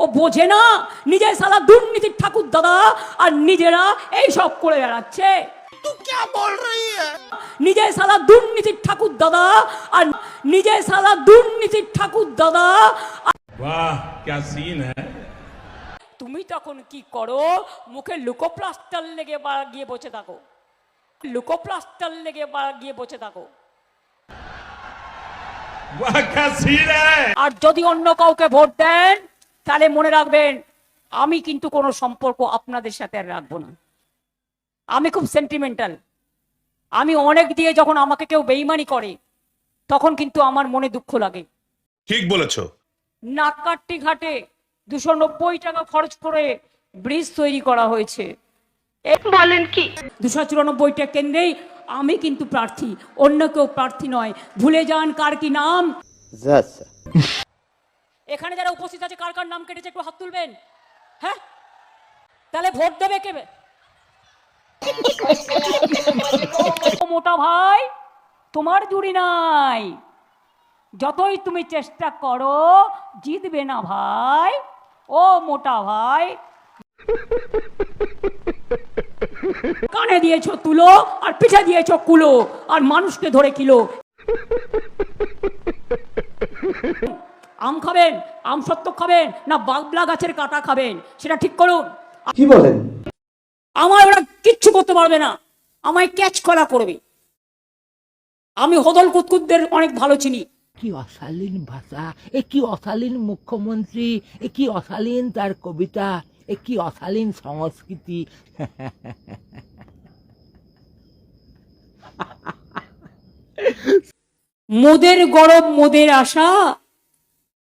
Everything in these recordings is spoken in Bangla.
ও বোঝে না নিজে সালা দুর্নীতির ঠাকুর দাদা আর নিজেরা এই সব করে বেড়াচ্ছে। तू क्या बोल रही है? নিজে সালা দুর্নীতির ঠাকুর দাদা আর নিজে সালা দুর্নীতির ঠাকুর দাদা। वाह क्या सीन है। তুমি তখন কি করো? মুখে লুকোপ্লাস্টার লেগে গিয়ে বসে থাকো, লুকোপ্লাস্টার লেগে গিয়ে বসে থাকো। वाह क्या सीन है। আর যদি অন্য কাউকে ভোট দেন তাহলে মনে রাখবেন আমি কিন্তু কোনো সম্পর্ক আপনাদের সাথে আর রাখবো না। আমি খুব সেন্টিমেন্টাল। আমি অনেক দিয়ে যখন আমাকে কেউ বেইমানি করে তখন কিন্তু আমার মনে দুঃখ লাগে। ঠিক বলেছো। নাককাট্টি ঘাটে 290 টাকা খরচ করে ব্রিজ তৈরি করা হয়েছে। বলেন কি? 294টা কেন্দ্রেই আমি কিন্তু প্রার্থী, অন্য কেউ প্রার্থী নয়। ভুলে যান কার কি নাম। এখানে যারা উপস্থিত আছে কার কার নাম কেটেছে একটু হাত তুলবেন। হ্যাঁ, তাহলে ভোট দেবে কে? মোটা ভাই তোমার জুড়ি নাই, যতই তুমি চেষ্টা করো জিতবে না ভাই। ও মোটা ভাই, কানে দিয়েছো তুলো আর পিঠে দিয়েছো কুলো আর মানুষকে ধরে কিলো। আম খাবেন, আম সত্য খাবেন না বাবলা গাছের কাটা খাবেন সেটা ঠিক করুন। কি বলেন? আমার ওরা কিচ্ছু করতে পারবে না, আমায় ক্যাচ করা করবে। আমি হদল কুতকুতদের অনেক ভালো চিনি। কি অশালীন ভাষা, এ কি অশালীন মুখ্যমন্ত্রী, এ কি অশালীন তার কবিতা, এ কি অশালীন সংস্কৃতি। মোদের গরব মোদের আশা,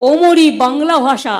ওমরি বাংলা ভাষা।